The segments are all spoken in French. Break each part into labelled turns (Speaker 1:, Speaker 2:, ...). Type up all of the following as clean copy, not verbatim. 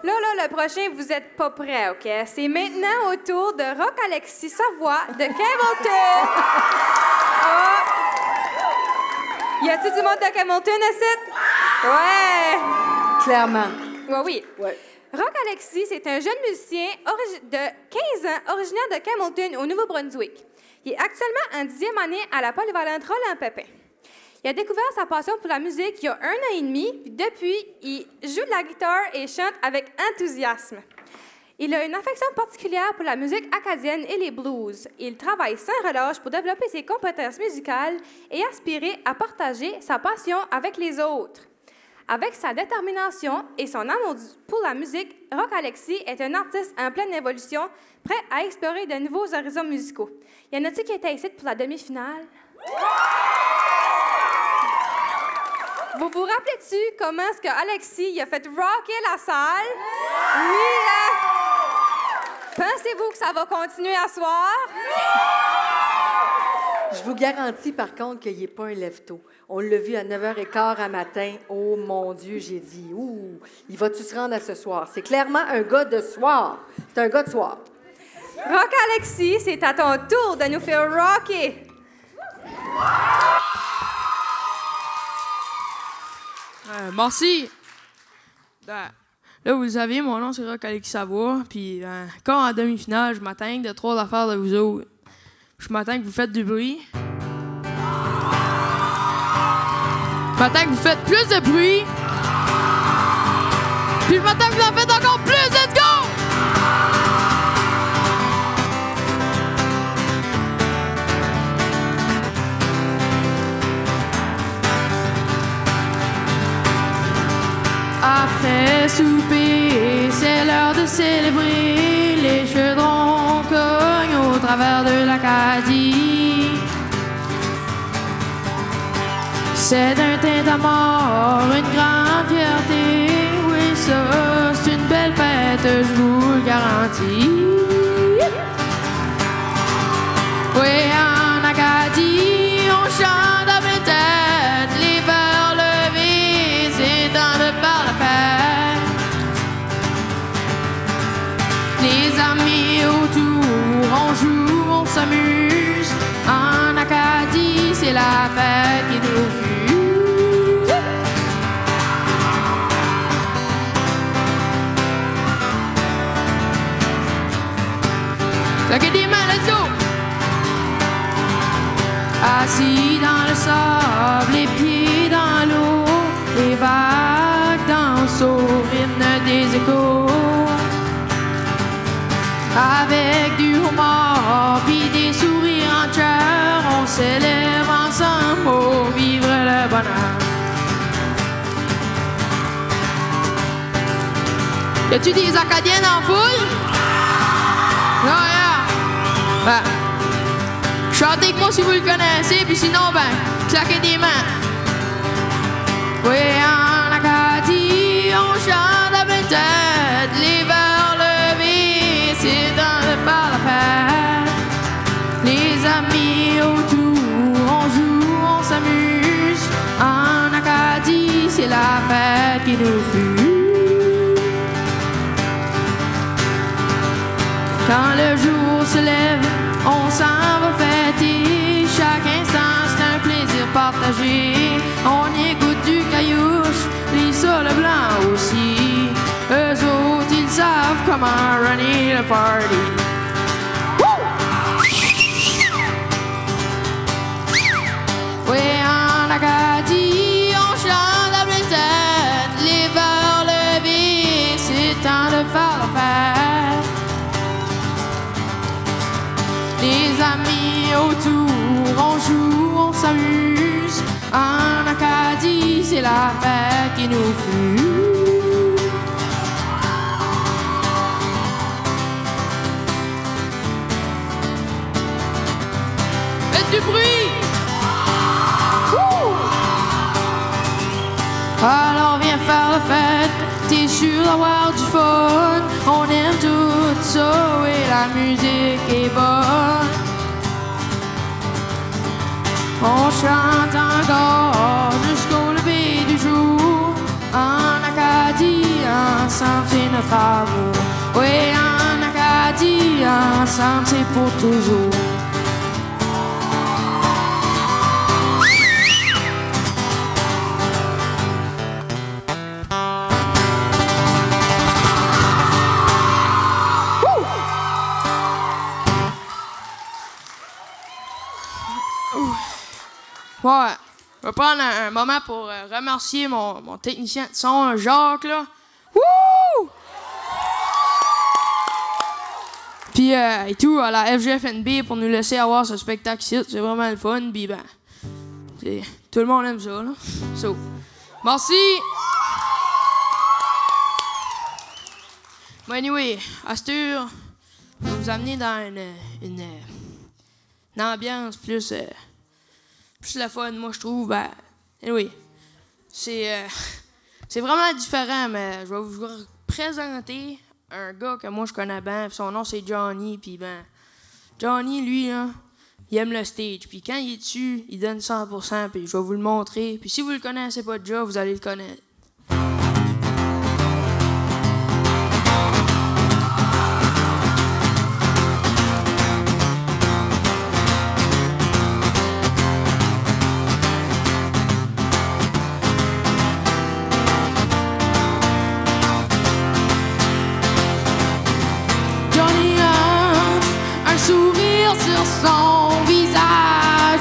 Speaker 1: Là, le prochain, vous êtes pas prêts, OK? C'est maintenant au tour de Rock Alexis Savoie de Camelton. Oh! Y a-t-il du monde de Camelton, ici? Ouais!
Speaker 2: Clairement.
Speaker 1: Oui.
Speaker 2: Ouais.
Speaker 1: Rock Alexis, c'est un jeune musicien de 15 ans, originaire de Camelton, au Nouveau-Brunswick. Il est actuellement en 10e année à la polyvalente Roland-Pépin. Il a découvert sa passion pour la musique il y a 1 an et demi, puis depuis, il joue de la guitare et chante avec enthousiasme. Il a une affection particulière pour la musique acadienne et les blues. Il travaille sans relâche pour développer ses compétences musicales et aspirer à partager sa passion avec les autres. Avec sa détermination et son amour pour la musique, Rock Alexis est un artiste en pleine évolution, prêt à explorer de nouveaux horizons musicaux. Y en a-t-il qui étaient ici pour la demi-finale? Vous vous rappelez-tu comment est-ce que Alexis a fait rocker la salle? Oui, hein? Pensez-vous que ça va continuer à soir?
Speaker 2: Je vous garantis, par contre, qu'il n'est pas un lève-tôt. On l'a vu à 9h15 à matin. Oh, mon Dieu, j'ai dit, ouh, il va-tu se rendre à ce soir? C'est clairement un gars de soir. C'est un gars de soir.
Speaker 1: Rock Alexis, c'est à ton tour de nous faire rocker.
Speaker 3: Merci. Là, vous le savez, mon nom, c'est Rock Alexis Savoie. Puis, quand en demi-finale, je m'attends de 3 affaires de vous autres. Je m'attends que vous faites du bruit. Je m'attends que vous faites plus de bruit. Puis, je m'attends que vous en faites encore plus. Let's go! Après souper, c'est l'heure de célébrer. Les chaudrons cognent au travers de l'Acadie. C'est d'un teint à mort, une grande fierté. Oui, ça, c'est une belle fête, je vous le garantis. Oui, en Acadie, on chante à mes têtes, les verres levés, c'est temps de faire la fête. Les amis autour, on joue, on s'amuse. En Acadie, c'est la fête qui nous fuse. L'Acadie, man, let's go! Assis dans le sable, les pieds dans l'eau, les vagues dansent au rythme des échos. Avec du homard puis des sourires en cœur, on s'élève ensemble pour vivre le bonheur. Y a-tu des Acadiennes en foule? Non, yeah. Ben, chantez avec moi si vous le connaissez, puis sinon, ben, claquez des mains. Oui, en Acadie, on chante à pleine tête, les verres levés, c'est temps de faire la fête. Les amis autour, on joue, on s'amuse. En Acadie, c'est la fête qui nous fuse. Quand le jour se lève, on s'en va fêter. Chaque instant, c'est un plaisir partagé. On écoute du caillouche, les sols blancs aussi. Eux autres, ils savent comment runner le party. Oui, en Acadie, on chante à pleine tête. Les verres levés, c'est temps de faire la fête. Les amis autour, on joue, on s'amuse. En Acadie, c'est la fête qui nous fuse. Faites du bruit! Ouh! Alors viens faire la fête, t'es sûr d'avoir du fun. On aime tout ça et la musique est bonne. On chante encore jusqu'au lever du jour. En Acadie, ensemble. ensemble, c'est notre amour. Oui, en Acadie, ensemble, c'est pour toujours. Ouais, je vais prendre un moment pour remercier mon technicien de son, Jacques, là. Wouh! Puis, et tout, à la FGFNB pour nous laisser avoir ce spectacle ici. C'est vraiment le fun. Puis, ben, tout le monde aime ça, là. So, merci! Bon, anyway, à cette heure, je vais vous amener dans une ambiance plus la fun, moi, je trouve. Ben, anyway, c'est vraiment différent, mais je vais vous présenter un gars que moi, je connais bien. Son nom, c'est Johnny. Puis, ben, Johnny, lui, là, il aime le stage. Puis, quand il est dessus, il donne 100%. Puis, je vais vous le montrer. Puis, si vous le connaissez pas déjà, vous allez le connaître. Son visage,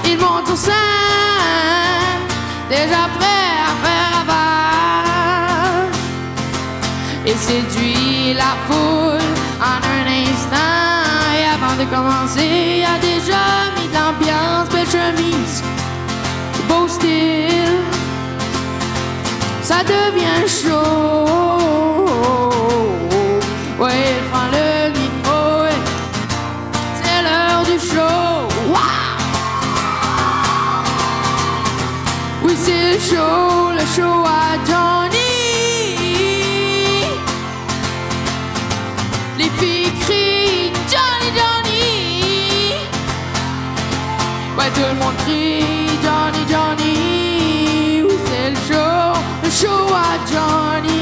Speaker 3: il monte sur scène, déjà prêt à faire ravage. Il séduit la foule en un instant, et avant de commencer, il a déjà mis de l'ambiance. Belle chemise, beau style, ça devient chaud. Ouais, il prend le micro, c'est l'heure du show. Wow! Oui, c'est le show à Johnny. Les filles crient Johnny, Johnny. Ouais, tout le monde crie Johnny, Johnny. Oui, c'est le show à Johnny.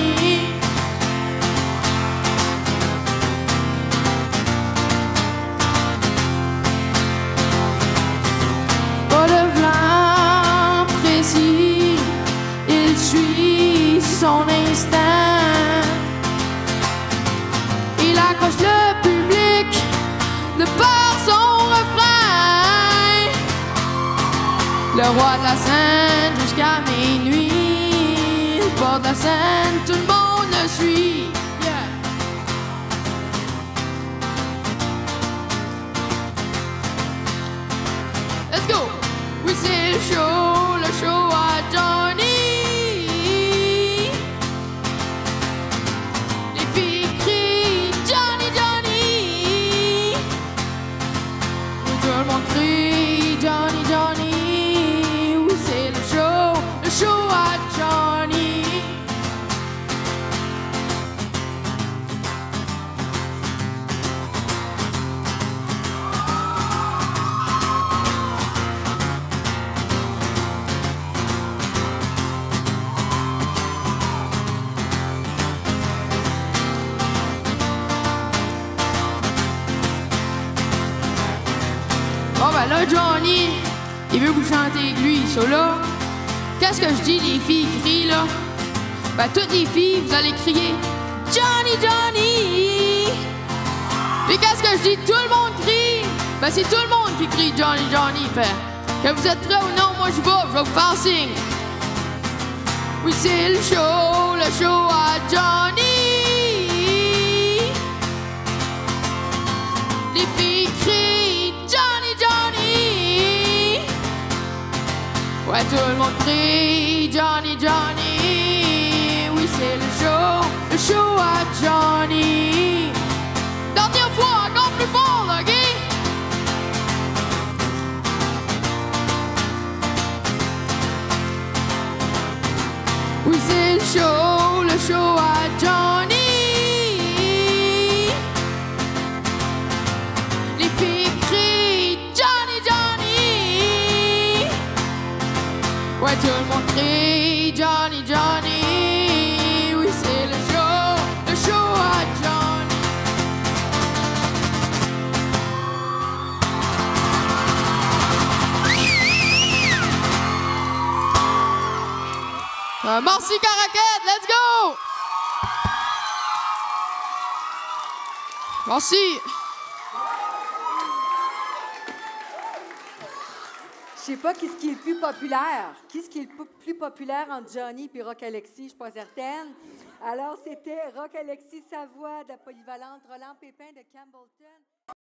Speaker 3: Il suit son instinct. Il accroche le public de par son refrain. Le roi de la scène jusqu'à minuit. Il porte la scène, tout le monde le suit. Yeah. Let's go! Oui, c'est le show à Johnny. Les filles crient Johnny, Johnny. Tout le monde crie Johnny, Johnny. Oui, c'est le show à Johnny. Bon, ben là, Johnny, il veut vous chanter avec lui. So là, qu'est-ce que je dis, les filles crient, là? Ben, toutes les filles, vous allez crier Johnny, Johnny! Puis qu'est-ce que je dis? Tout le monde crie! Ben, c'est tout le monde qui crie Johnny, Johnny. Fait que vous êtes prêts ou non, moi je vais vous faire signe. Oui, c'est le show à Johnny. Les filles crient Johnny, Johnny. Ouais, tout le monde crie Johnny, Johnny. Oui, c'est le show à Johnny. Dernière fois, encore plus fort, OK? Oui, c'est le show à Johnny. Les filles crient Johnny, Johnny. Ouais, tout le monde crie Johnny, Merci, Caraquette! Let's go! Merci!
Speaker 2: Je sais pas qu'est-ce qui est le plus populaire. Qu'est-ce qui est le plus populaire entre Johnny et Rock Alexis, je suis pas certaine. Alors, c'était Rock Alexis Savoie de la Polyvalente, Roland Pépin de Campbellton.